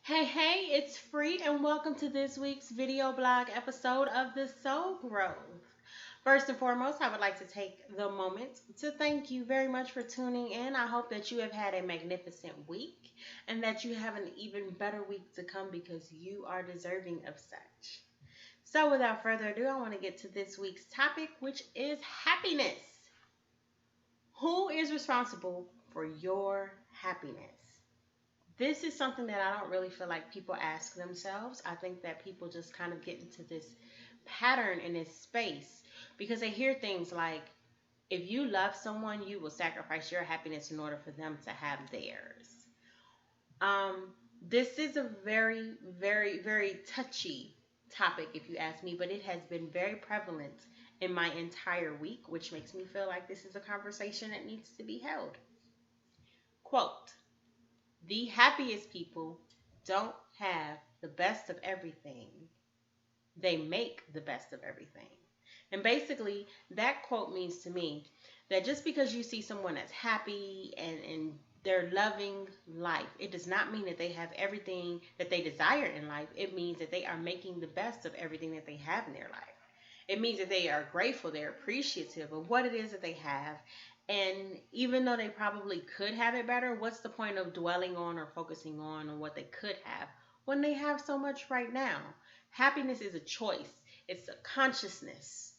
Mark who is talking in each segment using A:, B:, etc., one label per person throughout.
A: Hey, it's free and welcome to this week's video blog episode of The Soul Growth. First and foremost, I would like to take the moment to thank you very much for tuning in. I hope that you have had a magnificent week and that you have an even better week to come because you are deserving of such. So, without further ado, I want to get to this week's topic, which is happiness. Who is responsible for your happiness? This is something that I don't really feel like people ask themselves. I think that people just kind of get into this pattern in this space because they hear things like, if you love someone, you will sacrifice your happiness in order for them to have theirs. This is a very touchy topic, if you ask me, but it has been very prevalent in my entire week, which makes me feel like this is a conversation that needs to be held. Quote, the happiest people don't have the best of everything. They make the best of everything. And basically, that quote means to me that just because you see someone that's happy and they're loving life, it does not mean that they have everything that they desire in life. It means that they are making the best of everything that they have in their life. It means that they are grateful, they're appreciative of what it is that they have. And even though they probably could have it better, what's the point of dwelling on or focusing on what they could have when they have so much right now? Happiness is a choice, it's a consciousness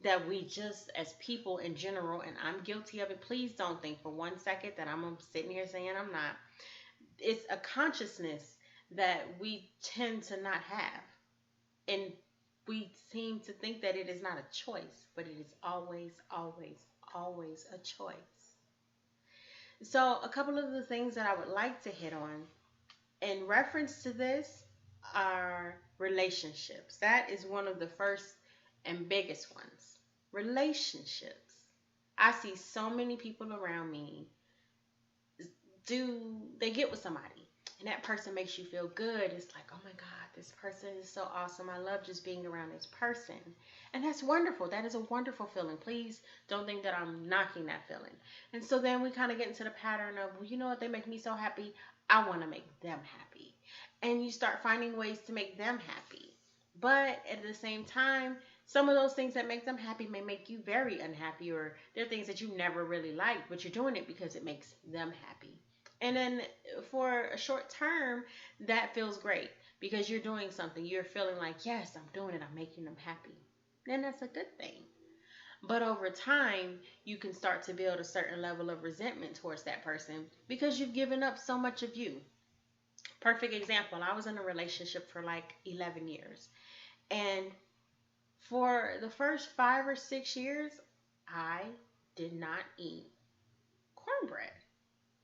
A: that we just, as people in general, and I'm guilty of it, please don't think for one second that I'm sitting here saying I'm not. It's a consciousness that we tend to not have. And we seem to think that it is not a choice, but it is always a choice. So, a couple of the things that I would like to hit on in reference to this are relationships. That is one of the first and biggest ones. Relationships. I see so many people around me they get with somebody and that person makes you feel good. It's like, oh my God, this person is so awesome. I love just being around this person. And that's wonderful. That is a wonderful feeling. Please don't think that I'm knocking that feeling. And so then we kind of get into the pattern of, well, you know what, they make me so happy. I want to make them happy. And you start finding ways to make them happy. But at the same time, some of those things that make them happy may make you very unhappy, or they're things that you never really liked, but you're doing it because it makes them happy. And then for a short term, that feels great because you're doing something. You're feeling like, yes, I'm doing it. I'm making them happy. Then that's a good thing. But over time, you can start to build a certain level of resentment towards that person because you've given up so much of you. Perfect example, I was in a relationship for like 11 years. And for the first 5 or 6 years, I did not eat cornbread.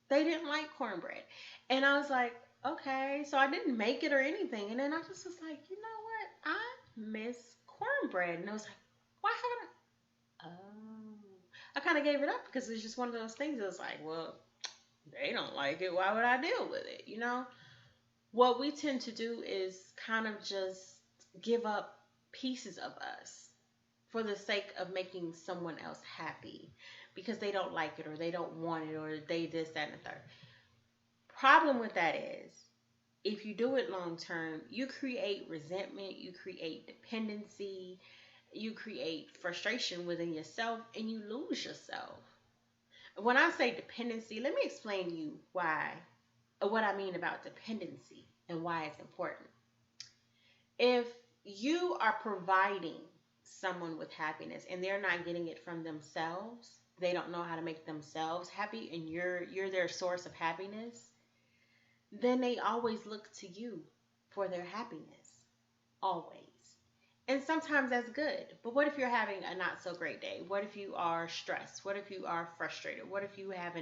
A: They didn't like cornbread. And I was like, okay. So I didn't make it or anything. And then I just was like, you know what? I miss cornbread. And I was like, why haven't I? Oh. I kind of gave it up because it's just one of those things. It was like, well, they don't like it. Why would I deal with it? You know? What we tend to do is kind of just give up pieces of us for the sake of making someone else happy because they don't like it or they don't want it or they this, that, and the third. Problem with that is if you do it long term, you create resentment, you create dependency, you create frustration within yourself, and you lose yourself. When I say dependency, let me explain to you why, or what I mean about dependency and why it's important. If you are providing someone with happiness and they're not getting it from themselves, they don't know how to make themselves happy, and you're their source of happiness, then they always look to you for their happiness. Always. And sometimes that's good. But what if you're having a not so great day? What if you are stressed? What if you are frustrated? What if you have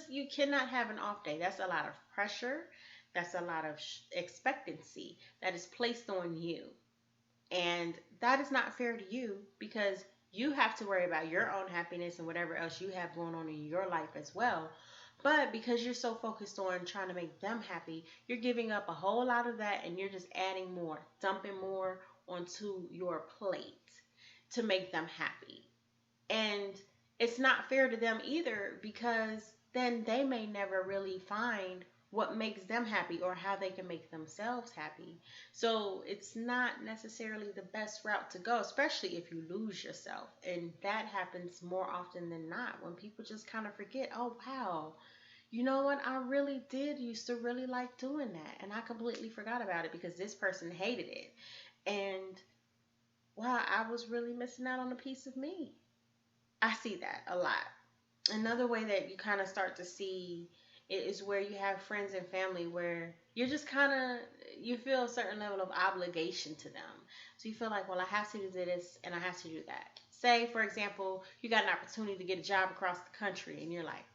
A: you cannot have an off day? That's a lot of pressure. That's a lot of expectancy that is placed on you. And that is not fair to you because you have to worry about your own happiness and whatever else you have going on in your life as well. But because you're so focused on trying to make them happy, you're giving up a whole lot of that and you're just adding more, dumping more onto your plate to make them happy. And it's not fair to them either because then they may never really find what makes them happy or how they can make themselves happy. So it's not necessarily the best route to go, especially if you lose yourself. And that happens more often than not when people just kind of forget, oh, wow, you know what? I really did used to really like doing that. And I completely forgot about it because this person hated it. And wow, I was really missing out on a piece of me. I see that a lot. Another way that you kind of start to see it is where you have friends and family where you're just kind of, you feel a certain level of obligation to them. So you feel like, well, I have to do this and I have to do that. Say, for example, you got an opportunity to get a job across the country and you're like,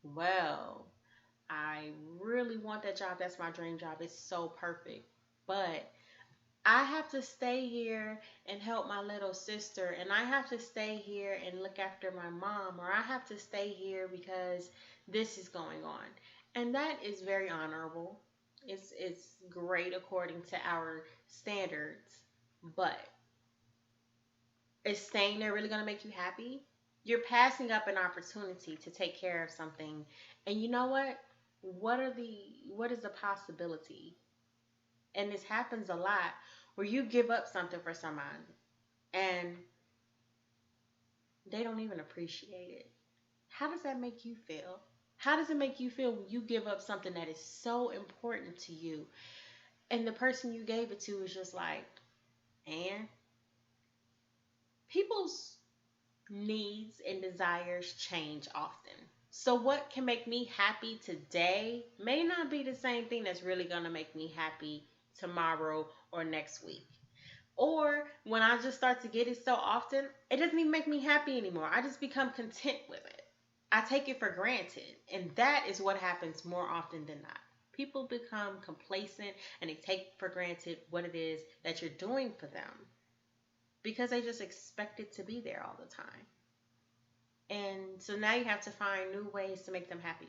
A: well, I really want that job. That's my dream job. It's so perfect. But I have to stay here and help my little sister, and I have to stay here and look after my mom, or I have to stay here because this is going on. And that is very honorable. It's great according to our standards, but is staying there really going to make you happy? You're passing up an opportunity to take care of something. And you know what? What is the possibility? And this happens a lot where you give up something for someone and they don't even appreciate it. How does that make you feel? How does it make you feel when you give up something that is so important to you and the person you gave it to is just like, and people's needs and desires change often. So what can make me happy today may not be the same thing that's really going to make me happy tomorrow or next week. Or when I just start to get it so often, it doesn't even make me happy anymore. I just become content with it. I take it for granted. And that is what happens more often than not. People become complacent and they take for granted what it is that you're doing for them because they just expect it to be there all the time. And so now you have to find new ways to make them happy.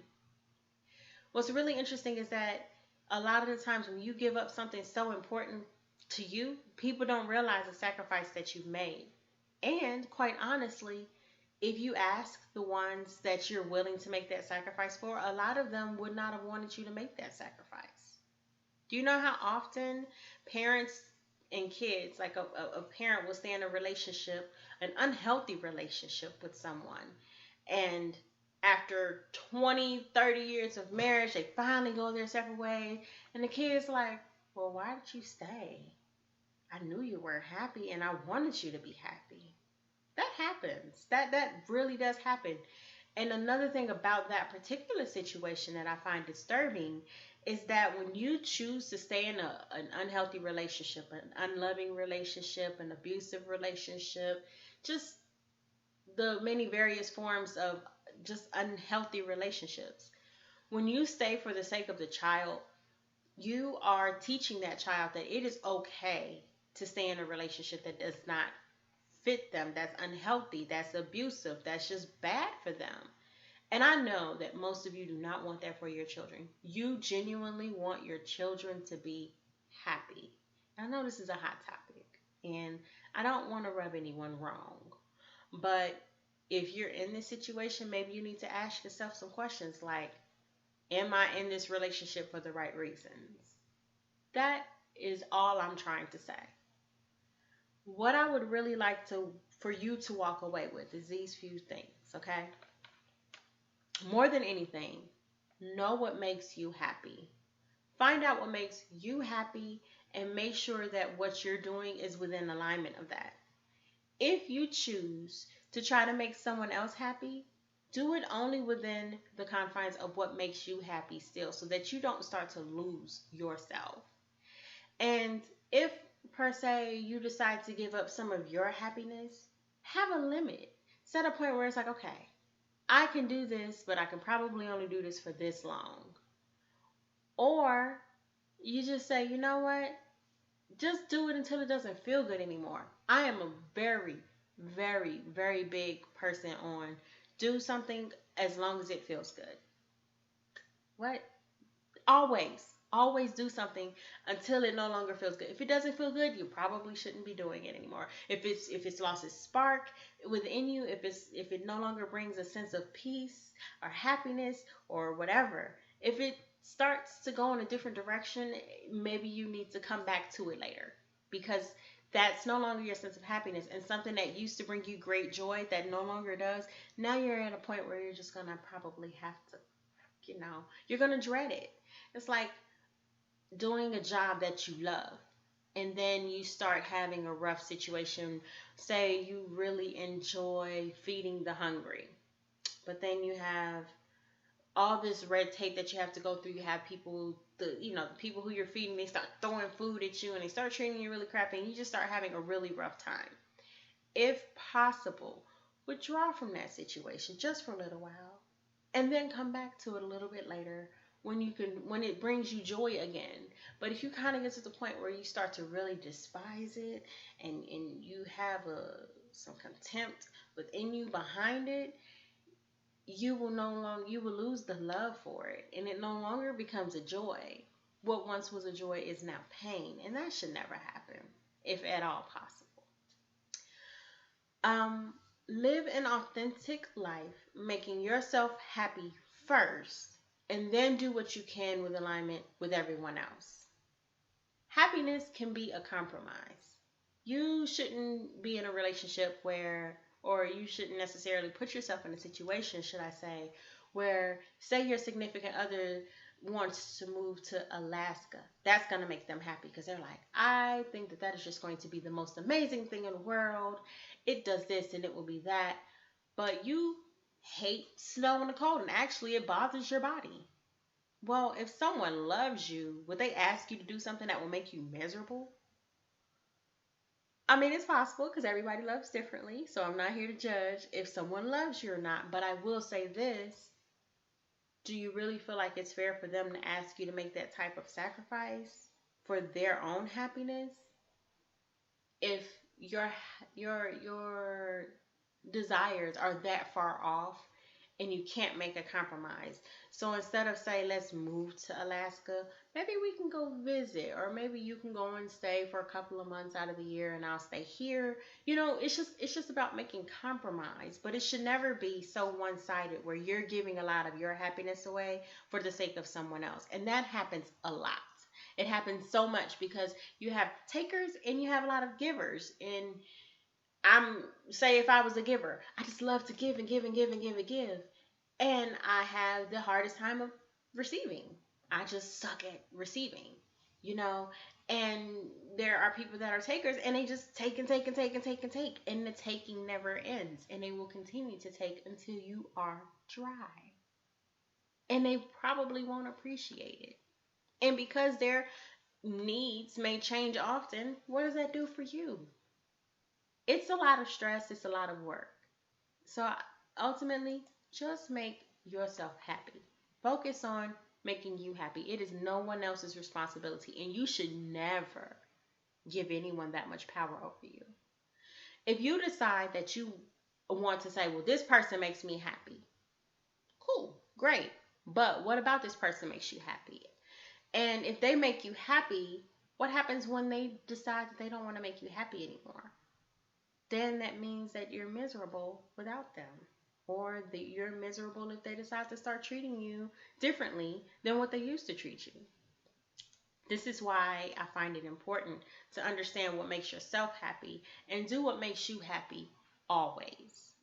A: What's really interesting is that a lot of the times when you give up something so important to you, people don't realize the sacrifice that you've made. And quite honestly, if you ask the ones that you're willing to make that sacrifice for, a lot of them would not have wanted you to make that sacrifice. Do you know how often parents and kids, like a parent will stay in a relationship, an unhealthy relationship with someone, and after 20, 30 years of marriage, they finally go their separate ways, and the kid's like, well, why did you stay? I knew you were happy, and I wanted you to be happy. That happens. That really does happen. And another thing about that particular situation that I find disturbing is that when you choose to stay in an unhealthy relationship, an unloving relationship, an abusive relationship, just the many various forms of just unhealthy relationships, when you stay for the sake of the child, you are teaching that child that it is okay to stay in a relationship that does not fit them, that's unhealthy, that's abusive, that's just bad for them. And I know that most of you do not want that for your children. You genuinely want your children to be happy. I know this is a hot topic, and I don't want to rub anyone wrong. But if you're in this situation, maybe you need to ask yourself some questions like, am I in this relationship for the right reasons? That is all I'm trying to say. What I would really like for you to walk away with is these few things, okay? More than anything, know what makes you happy. Find out what makes you happy and make sure that what you're doing is within alignment of that. If you choose to try to make someone else happy, do it only within the confines of what makes you happy still, so that you don't start to lose yourself. And if, per se, you decide to give up some of your happiness, have a limit. Set a point where it's like, okay, I can do this, but I can probably only do this for this long. Or you just say, you know what? Just do it until it doesn't feel good anymore. I am a very, very, very big person on do something as long as it feels good. What? Always do something until it no longer feels good. If it doesn't feel good, you probably shouldn't be doing it anymore. If it's lost its spark within you, if it no longer brings a sense of peace or happiness or whatever, if it starts to go in a different direction, maybe you need to come back to it later, because that's no longer your sense of happiness, and something that used to bring you great joy that no longer does. Now you're at a point where you're just gonna probably have to, you're gonna dread it. It's like doing a job that you love, and then you start having a rough situation. Say you really enjoy feeding the hungry, but then you have all this red tape that you have to go through. You have people, the people who you're feeding, they start throwing food at you and they start treating you really crappy, and you just start having a really rough time. If possible, withdraw from that situation just for a little while, and then come back to it a little bit later when it brings you joy again. But if you kind of get to the point where you start to really despise it, and you have some contempt within you behind it, you will lose the love for it, and it no longer becomes a joy. What once was a joy is now pain, and that should never happen, if at all possible. Live an authentic life, making yourself happy first, and then do what you can with alignment with everyone else. Happiness can be a compromise. You shouldn't be in a relationship where, or you shouldn't necessarily put yourself in a situation, should I say, where, say, your significant other wants to move to Alaska. That's going to make them happy because they're like, I think that is just going to be the most amazing thing in the world. It does this and it will be that. But you hate snow and the cold, and actually it bothers your body. Well, if someone loves you, would they ask you to do something that will make you miserable? I mean, it's possible because everybody loves differently. So I'm not here to judge if someone loves you or not. But I will say this: do you really feel like it's fair for them to ask you to make that type of sacrifice for their own happiness? If your desires are that far off and you can't make a compromise. So instead of say, let's move to Alaska, maybe we can go visit, or maybe you can go and stay for a couple of months out of the year and I'll stay here. It's just about making compromise, but it should never be so one-sided where you're giving a lot of your happiness away for the sake of someone else. And that happens a lot. It happens so much because you have takers and you have a lot of givers. And say if I was a giver, I just love to give and give and give and give and give. And I have the hardest time of receiving. I just suck at receiving, you know. And there are people that are takers and they just take and take and take and take and take. And the taking never ends. And they will continue to take until you are dry. And they probably won't appreciate it. And because their needs may change often, what does that do for you? It's a lot of stress, it's a lot of work. So ultimately, just make yourself happy. Focus on making you happy. It is no one else's responsibility, and you should never give anyone that much power over you. If you decide that you want to say, well, this person makes me happy, cool, great. But what about this person makes you happy? And if they make you happy, what happens when they decide that they don't want to make you happy anymore? Then that means that you're miserable without them. Or that you're miserable if they decide to start treating you differently than what they used to treat you. This is why I find it important to understand what makes yourself happy and do what makes you happy always.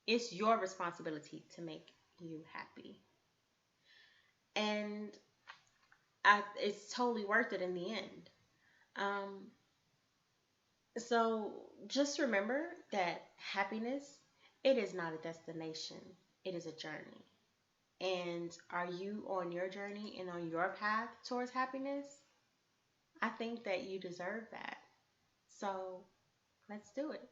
A: It's your responsibility to make you happy. And it's totally worth it in the end. So just remember that happiness, it is not a destination. It is a journey. And are you on your journey and on your path towards happiness? I think that you deserve that. So let's do it.